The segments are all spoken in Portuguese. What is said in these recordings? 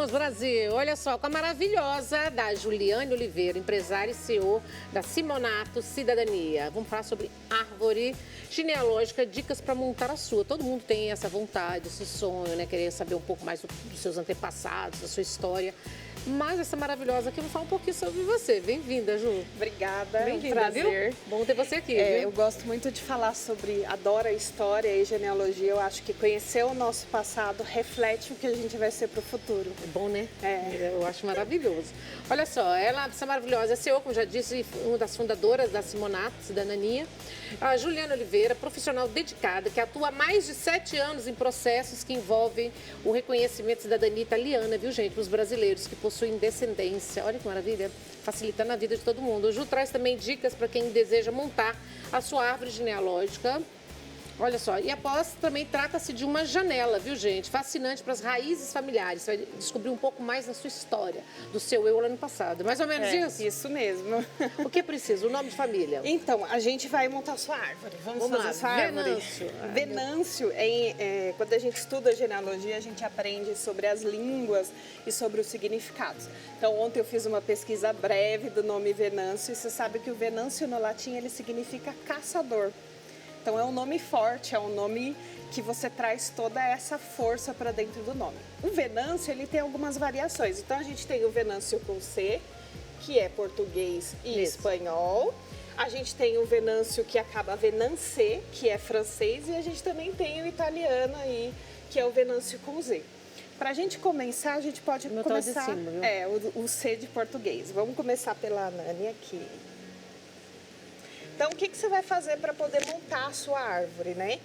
Vamos, Brasil! Olha só, com a maravilhosa da Juliane Oliveira, empresária e CEO da Simonato Cidadania. Vamos falar sobre árvore genealógica, dicas para montar a sua. Todo mundo tem essa vontade, esse sonho, né? Querer saber um pouco mais dos seus antepassados, da sua história. Mas essa maravilhosa aqui, eu vou falar um pouquinho sobre você. Bem-vinda, Ju. Obrigada, Bem-vinda, prazer. Viu? Bom ter você aqui, viu? Eu gosto muito de falar sobre, adoro a história e genealogia. Eu acho que conhecer o nosso passado reflete o que a gente vai ser para o futuro. É bom, né? É. Eu acho maravilhoso. Olha só, ela, essa maravilhosa, é CEO, como já disse, uma das fundadoras da Simonato Cidadania. A Juliana Oliveira, profissional dedicada, que atua há mais de 7 anos em processos que envolvem o reconhecimento de cidadania italiana, viu, gente? Para os brasileiros que possuem descendência. Olha que maravilha, facilitando a vida de todo mundo. O Ju traz também dicas para quem deseja montar a sua árvore genealógica. Olha só, e após também trata-se de uma janela, viu, gente? Fascinante para as raízes familiares. Você vai descobrir um pouco mais da sua história, do seu eu lá no passado. Mais ou menos isso? Isso mesmo. O que é preciso? O nome de família? Então, a gente vai montar a sua árvore. Vamos fazer lá. a sua árvore. Venâncio. Venâncio, quando a gente estuda genealogia, a gente aprende sobre as línguas e sobre os significados. Então, ontem eu fiz uma pesquisa breve do nome Venâncio e você sabe que o Venâncio no latim ele significa caçador. Então é um nome forte, é um nome que você traz toda essa força para dentro do nome. O Venâncio, ele tem algumas variações. Então a gente tem o Venâncio com C, que é português e espanhol. A gente tem o Venâncio que acaba Venance, que é francês. E a gente também tem o italiano aí, que é o Venâncio com Z. Para a gente começar, a gente pode começar... de cima, viu? O C de português. Vamos começar pela Nani aqui. Então, o que você vai fazer para poder montar a sua árvore, né?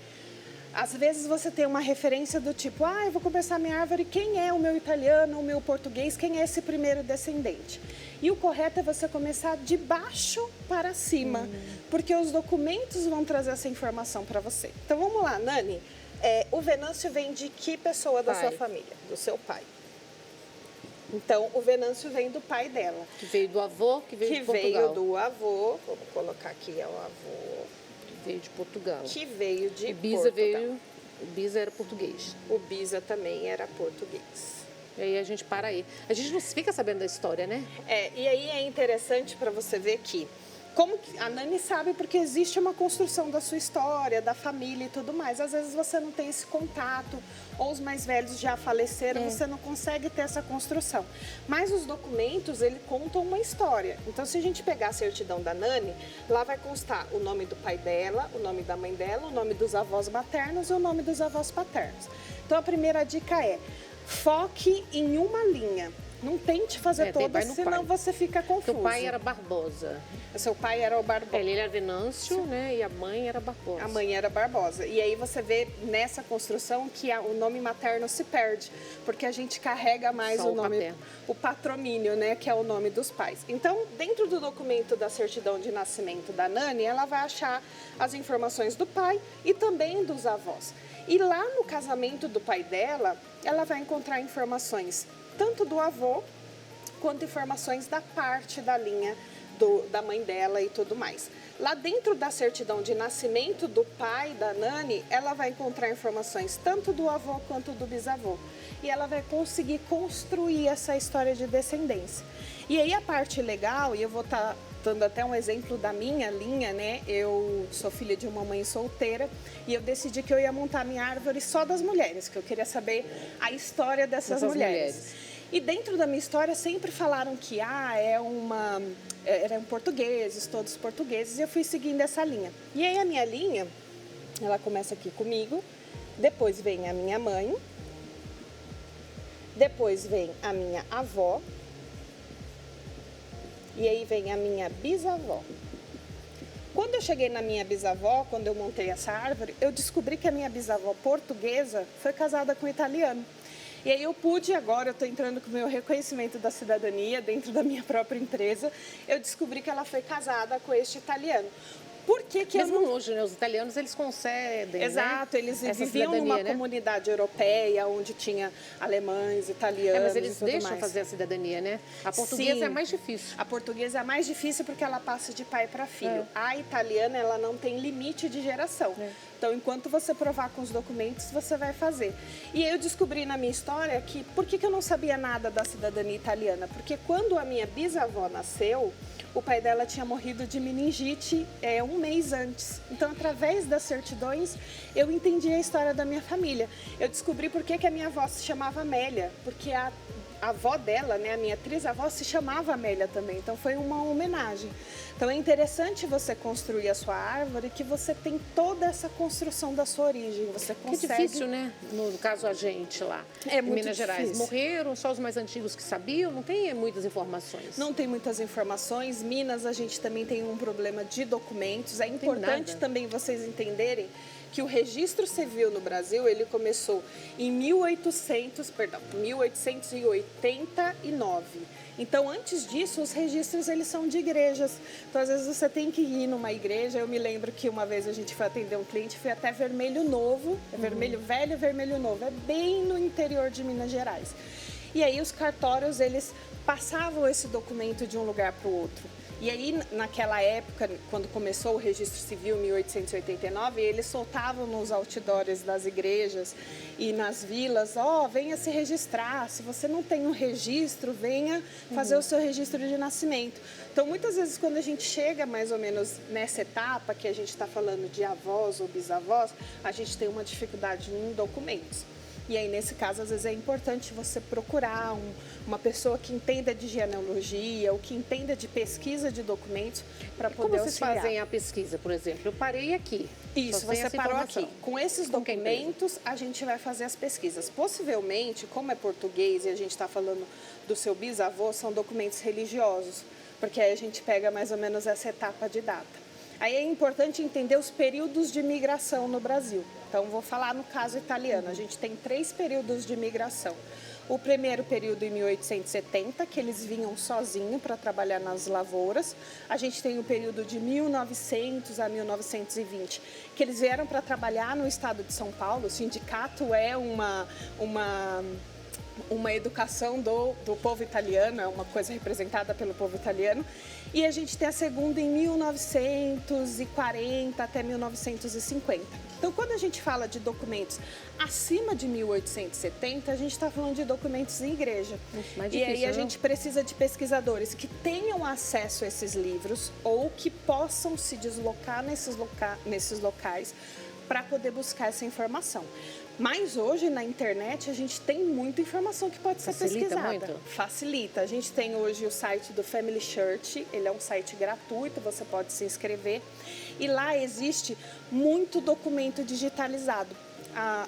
Às vezes você tem uma referência do tipo, eu vou começar a minha árvore, quem é o meu italiano, o meu português, quem é esse primeiro descendente? E o correto é você começar de baixo para cima, porque os documentos vão trazer essa informação para você. Então, vamos lá, Nani. O Venâncio vem de que pessoa da sua família? Do seu pai. Então, o Venâncio vem do pai dela. Que veio do avô, que veio de Portugal. Que veio do avô, vamos colocar aqui, é o avô. Que veio de Portugal. Que veio de o Bisa Portugal. O Bisa era português. O Bisa também era português. E aí a gente para aí. A gente não fica sabendo da história, né? E aí é interessante para você ver que, como que a Nani sabe porque existe uma construção da sua história, da família e tudo mais. Às vezes você não tem esse contato, ou os mais velhos já faleceram, você não consegue ter essa construção. Mas os documentos, ele contam uma história. Então, se a gente pegar a certidão da Nani, lá vai constar o nome do pai dela, o nome da mãe dela, o nome dos avós maternos e o nome dos avós paternos. Então, a primeira dica é, foque em uma linha. Não tente fazer todas, senão você fica confuso. Seu pai era Barbosa. Seu pai era o Barbosa. Ele era Venâncio, né? E a mãe era Barbosa. A mãe era Barbosa. E aí você vê nessa construção que o nome materno se perde, porque a gente carrega mais o nome, paterno. O patromínio, né? Que é o nome dos pais. Então, dentro do documento da certidão de nascimento da Nani, ela vai achar as informações do pai e também dos avós. E lá no casamento do pai dela, ela vai encontrar informações tanto do avô, quanto informações da parte da linha da mãe dela e tudo mais. Lá dentro da certidão de nascimento do pai da Nani, ela vai encontrar informações tanto do avô quanto do bisavô. E ela vai conseguir construir essa história de descendência. E aí a parte legal, e eu vou estar dando até um exemplo da minha linha, né? Eu sou filha de uma mãe solteira e eu decidi que eu ia montar minha árvore só das mulheres, que eu queria saber a história dessas mulheres. E dentro da minha história sempre falaram que eram portugueses, todos portugueses, e eu fui seguindo essa linha. E aí a minha linha, ela começa aqui comigo, depois vem a minha mãe, depois vem a minha avó, e aí vem a minha bisavó. Quando eu cheguei na minha bisavó, quando eu montei essa árvore, eu descobri que a minha bisavó portuguesa foi casada com um italiano. E aí eu estou entrando com o meu reconhecimento da cidadania dentro da minha própria empresa, eu descobri que ela foi casada com este italiano. Por que mesmo hoje, né? Os italianos, eles concedem, Exato, né? Eles Essa viviam numa né? comunidade europeia, onde tinha alemães, italianos mas eles e tudo deixam mais. fazer a cidadania, né? A portuguesa Sim, é mais difícil. A portuguesa é mais difícil porque ela passa de pai para filho. A italiana, ela não tem limite de geração. Então, enquanto você provar com os documentos, você vai fazer. E aí eu descobri na minha história que... Por que eu não sabia nada da cidadania italiana? Porque quando a minha bisavó nasceu, o pai dela tinha morrido de meningite um mês antes. Então, através das certidões, eu entendi a história da minha família. Eu descobri por que a minha avó se chamava Amélia, porque a avó dela, né, a minha trisavó, se chamava Amélia também. Então, foi uma homenagem. Então, é interessante você construir a sua árvore, que você tem toda essa construção da sua origem. Você consegue... Que difícil, né? No caso, a gente lá em Minas Gerais. Morreram só os mais antigos que sabiam? Não tem muitas informações. Não tem muitas informações. Minas, a gente também tem um problema de documentos. É importante também vocês entenderem que o registro civil no Brasil, ele começou em 1889. Então, antes disso, os registros, eles são de igrejas. Então, às vezes, você tem que ir numa igreja. Eu me lembro que uma vez a gente foi atender um cliente, foi até Vermelho Novo, Vermelho Velho, Vermelho Novo. É bem no interior de Minas Gerais. E aí, os cartórios, eles passavam esse documento de um lugar para o outro. E aí, naquela época, quando começou o registro civil, em 1889, eles soltavam nos outdoors das igrejas e nas vilas, venha se registrar. Se você não tem um registro, venha fazer o seu registro de nascimento. Então, muitas vezes, quando a gente chega mais ou menos nessa etapa, que a gente está falando de avós ou bisavós, a gente tem uma dificuldade em documentos. E aí, nesse caso, às vezes é importante você procurar uma pessoa que entenda de genealogia ou que entenda de pesquisa de documentos para poder auxiliar. Como vocês fazem a pesquisa, por exemplo? Eu parei aqui. Isso, você parou aqui. Com esses documentos, a gente vai fazer as pesquisas. Possivelmente, como é português e a gente está falando do seu bisavô, são documentos religiosos, porque aí a gente pega mais ou menos essa etapa de data. Aí é importante entender os períodos de migração no Brasil. Então, vou falar no caso italiano. A gente tem 3 períodos de migração. O primeiro período em 1870, que eles vinham sozinhos para trabalhar nas lavouras. A gente tem o período de 1900 a 1920, que eles vieram para trabalhar no estado de São Paulo. O sindicato é uma educação do povo italiano, é uma coisa representada pelo povo italiano. E a gente tem a segunda em 1940 até 1950. Então, quando a gente fala de documentos acima de 1870, a gente está falando de documentos em igreja. E aí a gente precisa de pesquisadores que tenham acesso a esses livros ou que possam se deslocar nesses locais para poder buscar essa informação. Mas hoje, na internet, a gente tem muita informação que pode ser pesquisada. Muito? Facilita. A gente tem hoje o site do Family Church, ele é um site gratuito, você pode se inscrever. E lá existe muito documento digitalizado.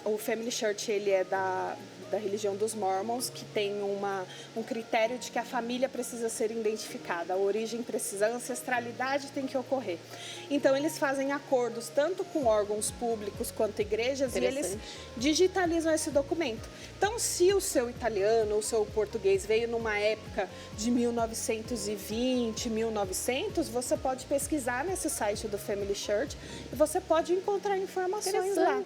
O Family Church, ele é da religião dos Mormons, que tem um critério de que a família precisa ser identificada, a origem precisa, a ancestralidade tem que ocorrer. Então, eles fazem acordos tanto com órgãos públicos quanto igrejas e eles digitalizam esse documento. Então, se o seu italiano ou o seu português veio numa época de 1920, 1900, você pode pesquisar nesse site do Family Church e você pode encontrar informações lá,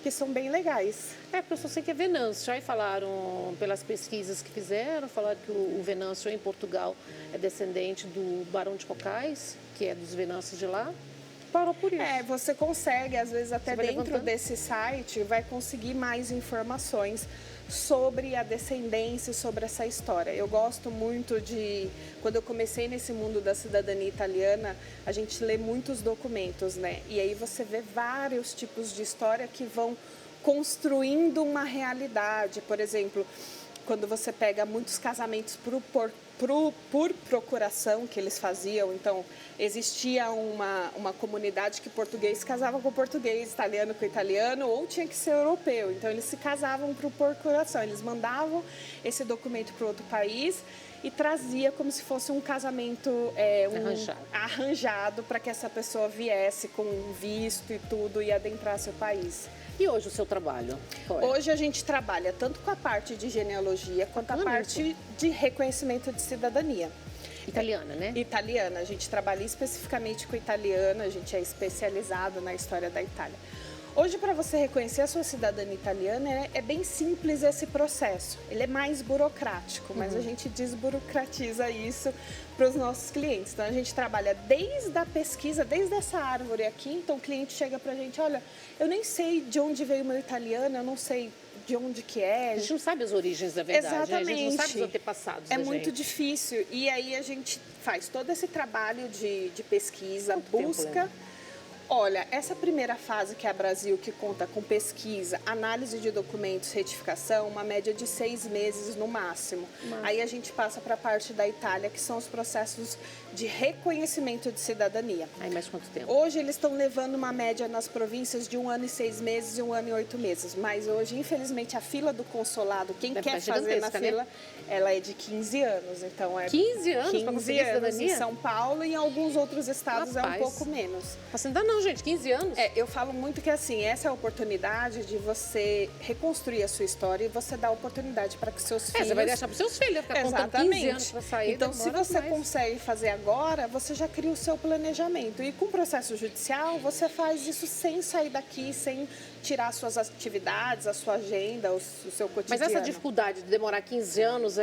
que são bem legais. Porque eu sei que é Venâncio. Aí falaram, pelas pesquisas que fizeram, falaram que o Venâncio em Portugal é descendente do Barão de Cocais, que é dos Venâncios de lá. Parou por isso. Você consegue, às vezes, até dentro desse site, vai conseguir mais informações sobre a descendência, sobre essa história. Eu gosto muito de... Quando eu comecei nesse mundo da cidadania italiana, a gente lê muitos documentos, né? E aí você vê vários tipos de história que vão construindo uma realidade. Por exemplo, quando você pega muitos casamentos por procuração que eles faziam, então existia uma comunidade que português casava com português, italiano com italiano, ou tinha que ser europeu, então eles se casavam por procuração, eles mandavam esse documento para outro país e trazia como se fosse um casamento arranjado para que essa pessoa viesse com visto e tudo e adentrasse o país. E hoje o seu trabalho? Hoje a gente trabalha tanto com a parte de genealogia quanto a parte de reconhecimento de cidadania. Italiana, né? Italiana. A gente trabalha especificamente com italiana, a gente é especializado na história da Itália. Hoje, para você reconhecer a sua cidadania italiana, é bem simples esse processo. Ele é mais burocrático, mas a gente desburocratiza isso para os nossos clientes. Então, a gente trabalha desde a pesquisa, desde essa árvore aqui. Então, o cliente chega para a gente, olha, eu nem sei de onde veio o meu italiano, eu não sei de onde que é. A gente não sabe as origens da verdade, Exatamente. Né? A gente não sabe os antepassados É muito difícil. E aí, a gente faz todo esse trabalho de pesquisa, busca... Olha, essa primeira fase que é a Brasil, que conta com pesquisa, análise de documentos, retificação, uma média de 6 meses no máximo. Aí a gente passa para a parte da Itália, que são os processos de reconhecimento de cidadania. Aí mais quanto tempo? Hoje eles estão levando uma média nas províncias de 1 ano e 6 meses e 1 ano e 8 meses. Mas hoje, infelizmente, a fila do consulado, quem quer fazer na fila, ela é de 15 anos. Então é 15 anos 15 para conseguir cidadania? Em São Paulo e em alguns outros estados é um pouco menos. Assim, ainda não, gente, 15 anos? Eu falo muito que assim, essa é a oportunidade de você reconstruir a sua história e você dar oportunidade para que seus filhos... Você vai deixar para os seus filhos, ficar contando 15 anos para sair. Então, se você consegue fazer agora, você já cria o seu planejamento. E com o processo judicial, você faz isso sem sair daqui, sem tirar suas atividades, a sua agenda, o seu cotidiano. Mas essa dificuldade de demorar 15 anos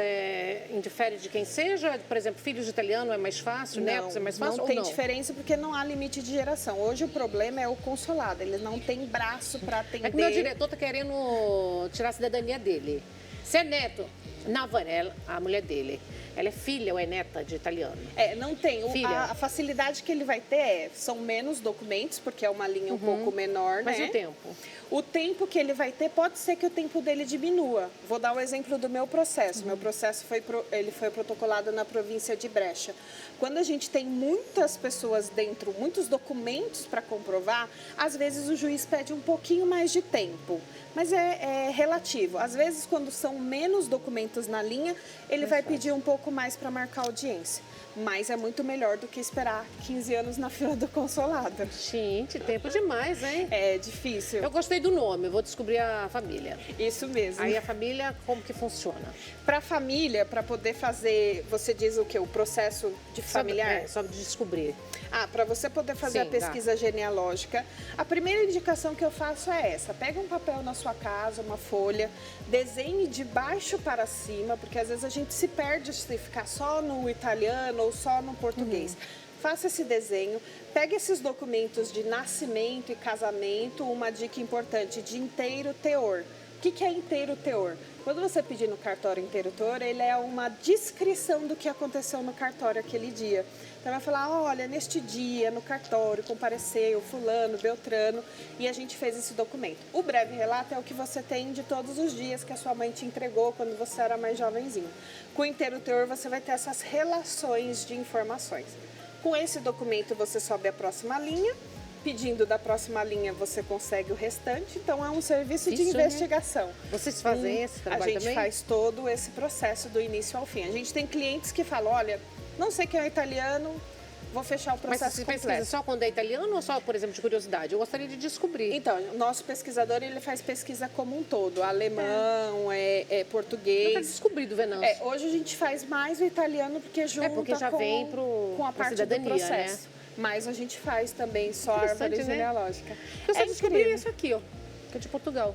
indifere de quem seja? Por exemplo, filhos de italiano é mais fácil, netos é mais fácil não ou tem não? diferença porque não há limite de geração. Hoje o problema é o consulado, ele não tem braço para atender. É que o meu diretor está querendo tirar a cidadania dele. Se é neto, Navarella, a mulher dele, ela é filha ou é neta de italiano? Não tem. A facilidade que ele vai ter são menos documentos, porque é uma linha um pouco menor, Mas né? e o tempo? O tempo que ele vai ter, pode ser que o tempo dele diminua. Vou dar o exemplo do meu processo. Meu processo ele foi protocolado na província de Brescia. Quando a gente tem muitas pessoas dentro, muitos documentos para comprovar, às vezes o juiz pede um pouquinho mais de tempo. Mas é relativo. Às vezes, quando são menos documentos na linha, ele vai pedir um pouco mais para marcar audiência. Mas é muito melhor do que esperar 15 anos na fila do consulado. Gente, tempo demais, hein? É difícil. Eu gostei do nome, eu vou descobrir a família. Isso mesmo. Aí a família, como que funciona? Para a família, para poder fazer, você diz o quê? O processo de familiar? Só de descobrir. Para você poder fazer a pesquisa genealógica, a primeira indicação que eu faço é essa. Pega um papel na sua casa, uma folha, desenhe de baixo para cima, porque às vezes a gente se perde se ficar só no italiano ou só no português. Faça esse desenho, pegue esses documentos de nascimento e casamento, uma dica importante, de inteiro teor. O que é inteiro teor? Quando você pedir no cartório inteiro teor, ele é uma descrição do que aconteceu no cartório aquele dia. Então, vai falar, olha, neste dia, no cartório, compareceu fulano, beltrano, e a gente fez esse documento. O breve relato é o que você tem de todos os dias que a sua mãe te entregou quando você era mais jovenzinho. Com o inteiro teor, você vai ter essas relações de informações. Com esse documento, você sobe a próxima linha. Pedindo da próxima linha, você consegue o restante. Então, é um serviço de investigação. Vocês fazem esse trabalho também? A gente faz todo esse processo do início ao fim. A gente tem clientes que falam, olha, não sei quem é italiano, vou fechar o processo completo. Mas você pesquisa só quando é italiano ou só, por exemplo, de curiosidade? Eu gostaria de descobrir. Então, o nosso pesquisador, ele faz pesquisa como um todo. Alemão, português. Nunca descobri do Venâncio. Hoje a gente faz mais o italiano porque junta porque já vem com a parte do processo. Né? Mas a gente faz também só a árvore genealógica. Eu só descobri isso aqui, ó, que é de Portugal.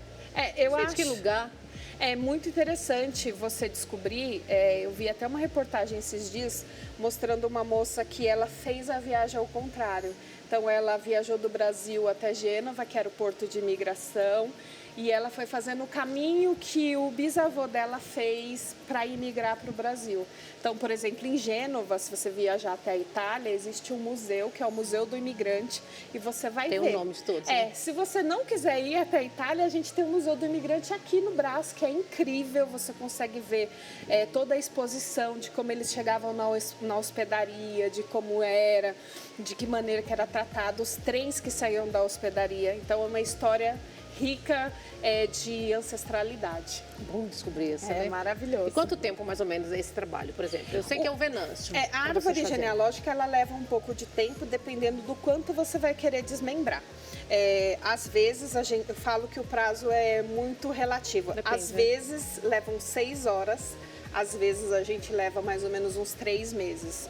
Eu acho que lugar. É muito interessante você descobrir, eu vi até uma reportagem esses dias mostrando uma moça que ela fez a viagem ao contrário. Então ela viajou do Brasil até Gênova, que era o porto de imigração, e ela foi fazendo o caminho que o bisavô dela fez para imigrar para o Brasil. Então, por exemplo, em Gênova, se você viajar até a Itália, existe um museu, que é o Museu do Imigrante, e você vai ver. Tem o nome de todos. Né? Se você não quiser ir até a Itália, a gente tem o Museu do Imigrante aqui no Brás, que é incrível. Você consegue ver toda a exposição de como eles chegavam na hospedaria, de como era, de que maneira que era tratado, os trens que saíam da hospedaria. Então, é uma história rica de ancestralidade. Bom descobrir isso, né? É maravilhoso. E quanto tempo, mais ou menos, é esse trabalho, por exemplo? Eu sei que é o Venâncio. A árvore genealógica, ela leva um pouco de tempo, dependendo do quanto você vai querer desmembrar. Às vezes, eu falo que o prazo é muito relativo. Depende, Às vezes, levam 6 horas. às vezes a gente leva mais ou menos uns 3 meses.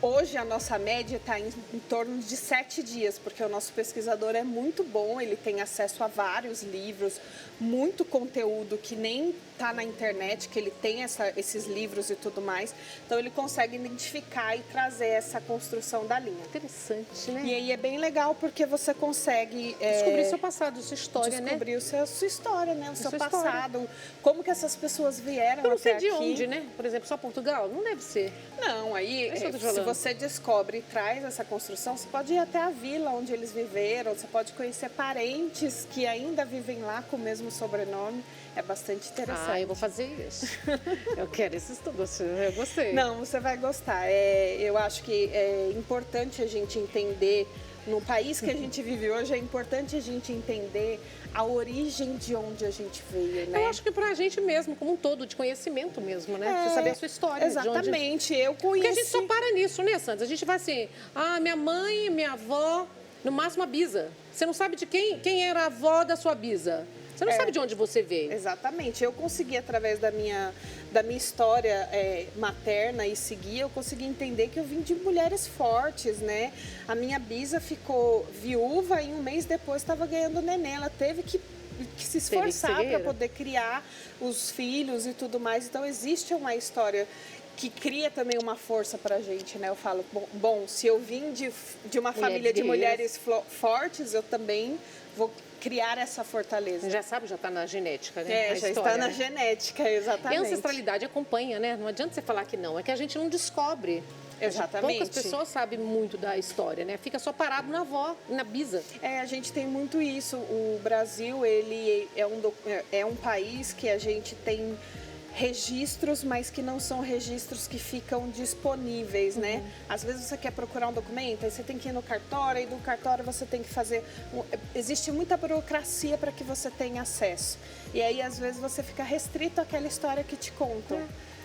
Hoje a nossa média está em torno de 7 dias, porque o nosso pesquisador é muito bom, ele tem acesso a vários livros, muito conteúdo que nem está na internet, que ele tem esses livros e tudo mais. Então ele consegue identificar e trazer essa construção da linha. Interessante, né? E aí é bem legal porque você consegue descobrir seu passado, sua história, descobrir sua história, né? O seu passado, história. Como que essas pessoas vieram Eu não sei até de aqui. onde, né? Por exemplo, só Portugal? Não deve ser. Não, aí se você descobre e traz essa construção, você pode ir até a vila onde eles viveram, você pode conhecer parentes que ainda vivem lá com o mesmo sobrenome. É bastante interessante. Ah, eu vou fazer isso. Eu quero esse estudo, eu gostei. Não, você vai gostar. Eu acho que é importante a gente entender, no país que a gente vive hoje, é importante a gente entender a origem de onde a gente veio, né? Eu acho que pra gente mesmo, como um todo, de conhecimento mesmo, né? Você saber a sua história. Exatamente, eu conheço. Porque a gente só para nisso, né, Santos? A gente vai assim, minha mãe, minha avó, no máximo a bisa. Você não sabe de quem era a avó da sua bisa. Você não sabe de onde você veio. Exatamente. Eu consegui, através da minha história materna e seguir, eu consegui entender que eu vim de mulheres fortes, né? A minha bisa ficou viúva e um mês depois estava ganhando neném. Ela teve que se esforçar para poder criar os filhos e tudo mais. Então, existe uma história que cria também uma força para a gente, né? Eu falo, bom, se eu vim de uma família de mulheres fortes, eu também vou criar essa fortaleza. Já sabe, já está na genética, né? Já está na genética, exatamente. E a ancestralidade acompanha, né? Não adianta você falar que não, é que a gente não descobre. Exatamente. Poucas pessoas sabem muito da história, né? Fica só parado na avó, na bisa. A gente tem muito isso. O Brasil, ele é um país que a gente tem registros, mas que não são registros que ficam disponíveis, né? Às vezes você quer procurar um documento, aí você tem que ir no cartório, e do cartório você tem que fazer... Existe muita burocracia para que você tenha acesso. E aí, às vezes, você fica restrito àquela história que te contam.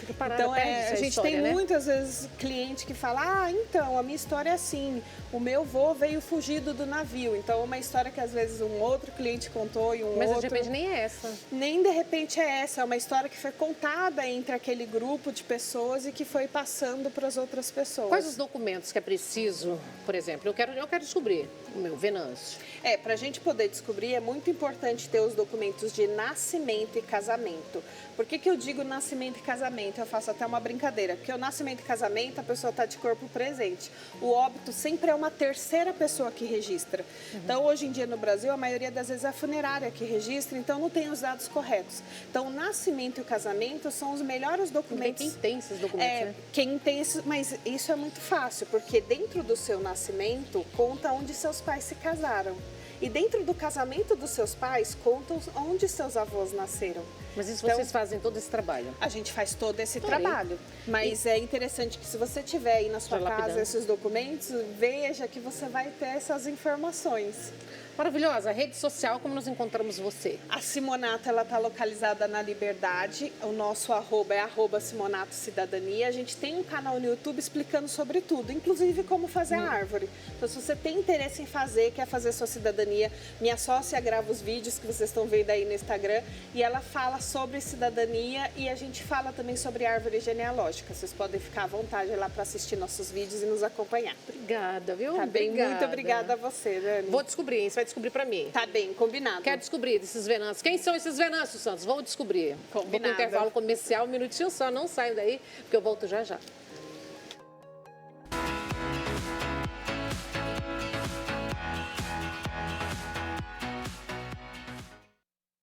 Então, a gente tem muitas vezes cliente que fala, então, a minha história é assim, o meu vô veio fugido do navio. Então, é uma história que às vezes um outro cliente contou e Mas de repente nem é essa. Nem de repente é essa, é uma história que foi contada entre aquele grupo de pessoas e que foi passando para as outras pessoas. Quais os documentos que é preciso, por exemplo? Eu quero descobrir o meu Venâncio. Para a gente poder descobrir, é muito importante ter os documentos de nascimento e casamento. Por que eu digo nascimento e casamento? Eu faço até uma brincadeira, porque o nascimento e casamento, a pessoa está de corpo presente. O óbito sempre é uma terceira pessoa que registra. Então, hoje em dia no Brasil, a maioria das vezes é a funerária que registra, então não tem os dados corretos. Então, o nascimento e o casamento são os melhores documentos. Quem tem esses documentos, né? Quem tem esses, mas isso é muito fácil, porque dentro do seu nascimento, conta onde seus pais se casaram. E dentro do casamento dos seus pais, contam onde seus avós nasceram. Mas isso vocês fazem todo esse trabalho? A gente faz todo esse trabalho. Mas é interessante que se você tiver aí na sua casa esses documentos, veja que você vai ter essas informações. Maravilhosa. Rede social, como nós encontramos você? A Simonato, ela está localizada na Liberdade. O nosso arroba é @Simonato Cidadania. A gente tem um canal no YouTube explicando sobre tudo, inclusive como fazer a árvore. Então, se você tem interesse em fazer, quer fazer sua cidadania, minha sócia grava os vídeos que vocês estão vendo aí no Instagram e ela fala sobre cidadania e a gente fala também sobre árvore genealógica. Vocês podem ficar à vontade lá para assistir nossos vídeos e nos acompanhar. Obrigada, viu? Tá bem, muito obrigada a você, Dani. Vou descobrir, hein? Você vai descobrir pra mim. Tá bem, combinado. Quero descobrir desses Venâncios. Quem são esses Venâncios, Santos? Vou descobrir. Combinado. Vou pro intervalo comercial, um minutinho só. Não saio daí, porque eu volto já já.